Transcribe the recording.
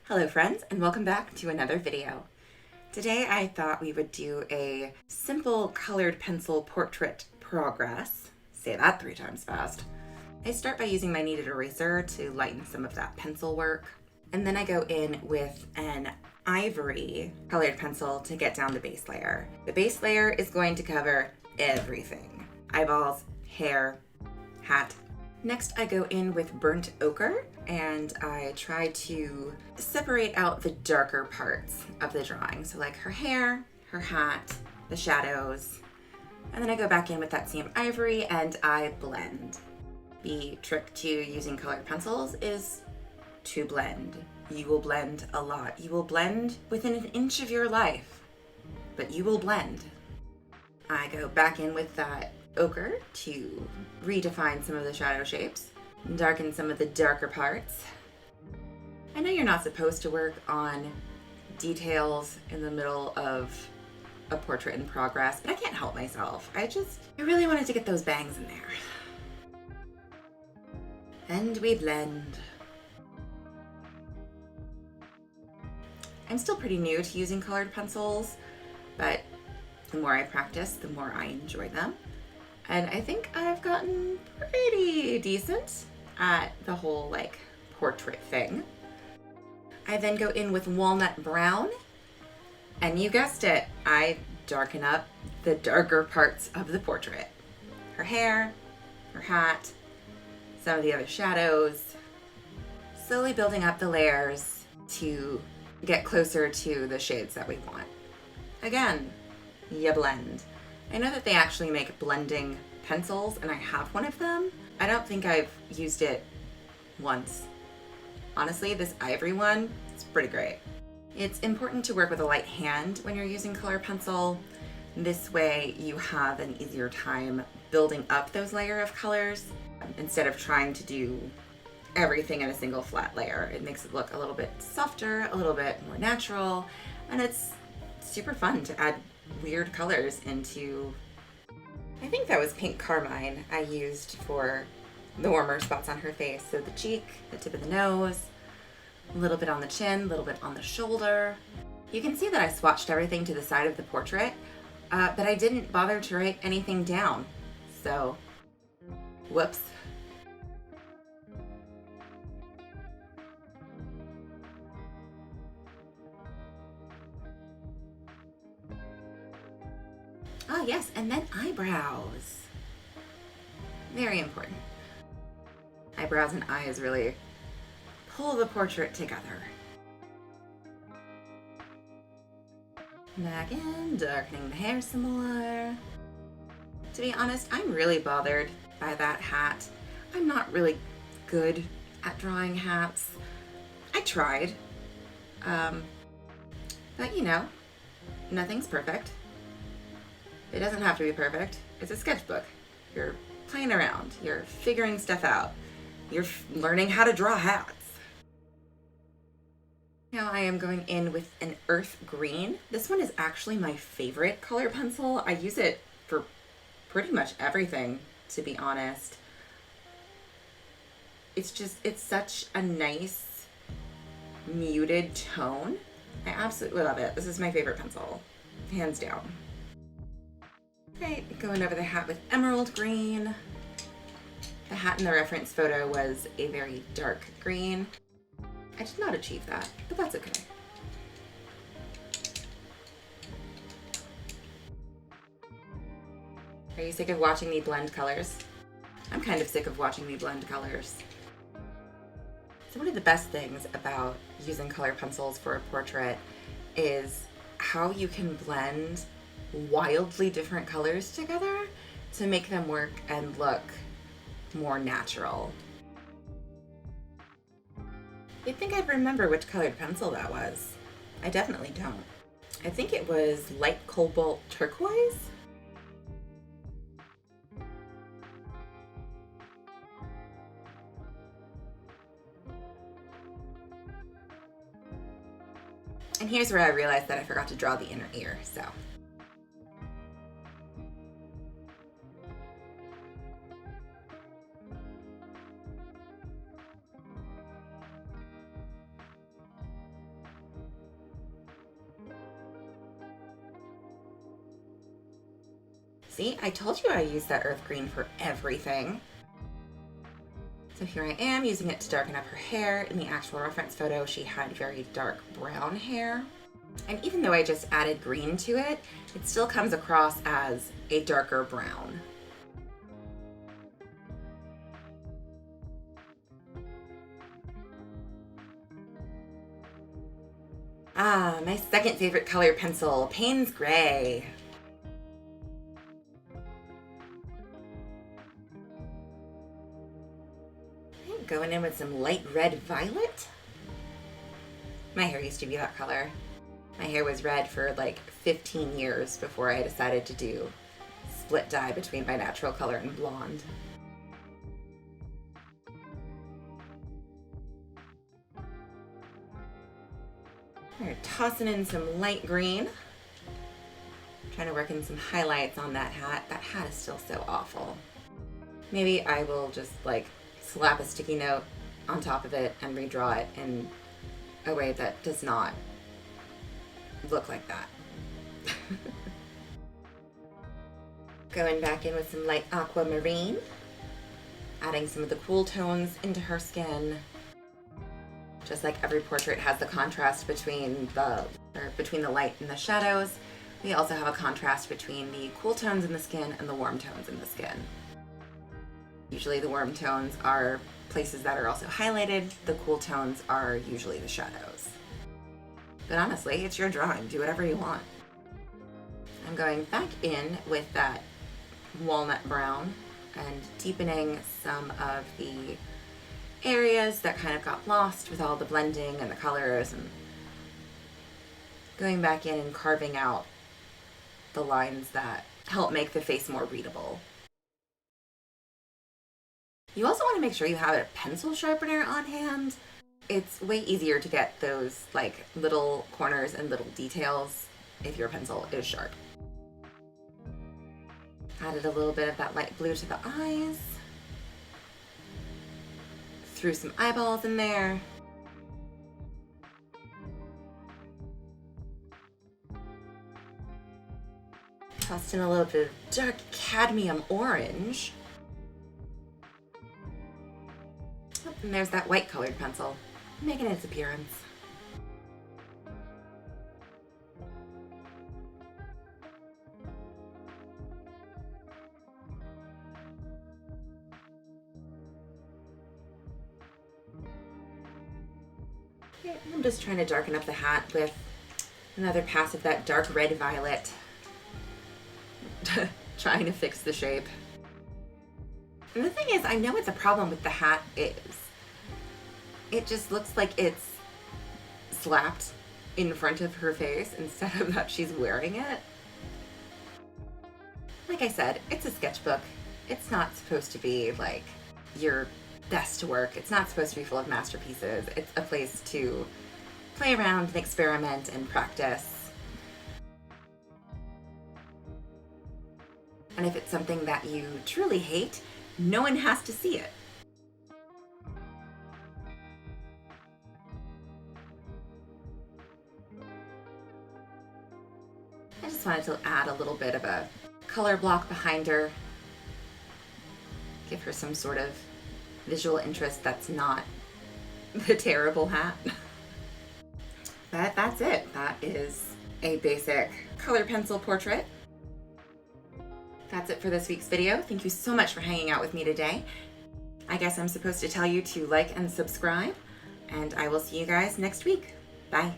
Hello friends, and welcome back to another video. Today I thought we would do a simple colored pencil portrait progress. Say that 3 times fast. I start by using my kneaded eraser to lighten some of that pencil work, and then I go in with an ivory colored pencil to get down the base layer. The base layer is going to cover everything. Eyeballs, hair, hat. Next I go in with burnt ochre and I try to separate out the darker parts of the drawing. So like her hair, her hat, the shadows. And then I go back in with that same ivory and I blend. The trick to using colored pencils is to blend. You will blend a lot. You will blend within an inch of your life, but you will blend. I go back in with that ochre to redefine some of the shadow shapes, darken some of the darker parts. I know you're not supposed to work on details in the middle of a portrait in progress, but I can't help myself. I really wanted to get those bangs in there. And we blend. I'm still pretty new to using colored pencils, but the more I practice, the more I enjoy them. And I think I've gotten pretty decent at the whole portrait thing. I then go in with walnut brown, and you guessed it, I darken up the darker parts of the portrait. Her hair, her hat, some of the other shadows, slowly building up the layers to get closer to the shades that we want. Again, you blend. I know that they actually make blending pencils, and I have one of them. I don't think I've used it once. Honestly, this ivory one, it's pretty great. It's important to work with a light hand when you're using color pencil. This way you have an easier time building up those layer of colors instead of trying to do everything in a single flat layer. It makes it look a little bit softer, a little bit more natural, and it's super fun to add weird colors into. I think that was pink carmine I used for the warmer spots on her face. So the cheek, the tip of the nose, a little bit on the chin, a little bit on the shoulder. You can see that I swatched everything to the side of the portrait, but I didn't bother to write anything down. So, whoops. Ah, yes, and then eyebrows. Very important. Eyebrows and eyes really pull the portrait together. Back in, darkening the hair some more. To be honest, I'm really bothered by that hat. I'm not really good at drawing hats. I tried. But you know, nothing's perfect. It doesn't have to be perfect. It's a sketchbook. You're playing around. You're figuring stuff out. You're learning how to draw hats. Now I am going in with an earth green. This one is actually my favorite color pencil. I use it for pretty much everything, to be honest. It's such a nice muted tone. I absolutely love it. This is my favorite pencil, hands down. Right, going over the hat with emerald green. The hat in the reference photo was a very dark green. I did not achieve that, but that's okay. Are you sick of watching me blend colors? I'm kind of sick of watching me blend colors. So one of the best things about using color pencils for a portrait is how you can blend wildly different colors together to make them work and look more natural. You'd think I'd remember which colored pencil that was. I definitely don't. I think it was light cobalt turquoise. And here's where I realized that I forgot to draw the inner ear, so. See, I told you I use that earth green for everything. So here I am using it to darken up her hair. In the actual reference photo, she had very dark brown hair. And even though I just added green to it, it still comes across as a darker brown. Ah, my second favorite color pencil, Payne's Gray. Going in with some light red violet. My hair used to be that color. My hair was red for like 15 years before I decided to do split dye between my natural color and blonde. We're tossing in some light green. Trying to work in some highlights on that hat. That hat is still so awful. Maybe I will just like slap a sticky note on top of it and redraw it in a way that does not look like that. Going back in with some light aquamarine, adding some of the cool tones into her skin. Just like every portrait has the contrast between the light and the shadows, we also have a contrast between the cool tones in the skin and the warm tones in the skin. Usually the warm tones are places that are also highlighted. The cool tones are usually the shadows. But honestly, it's your drawing. Do whatever you want. I'm going back in with that walnut brown and deepening some of the areas that kind of got lost with all the blending and the colors, and going back in and carving out the lines that help make the face more readable. You also want to make sure you have a pencil sharpener on hand. It's way easier to get those like little corners and little details if your pencil is sharp. Added a little bit of that light blue to the eyes. Threw some eyeballs in there. Tossed in a little bit of dark cadmium orange. And there's that white colored pencil, making its appearance. Okay, I'm just trying to darken up the hat with another pass of that dark red violet. Trying to fix the shape. And the thing is, I know it's a problem with the hat is it just looks like it's slapped in front of her face instead of that she's wearing it. Like I said, it's a sketchbook. It's not supposed to be like your best work. It's not supposed to be full of masterpieces. It's a place to play around and experiment and practice. And if it's something that you truly hate, no one has to see it. I just wanted to add a little bit of a color block behind her. Give her some sort of visual interest that's not the terrible hat. But that's it. That is a basic color pencil portrait. That's it for this week's video. Thank you so much for hanging out with me today. I guess I'm supposed to tell you to like and subscribe, and I will see you guys next week. Bye.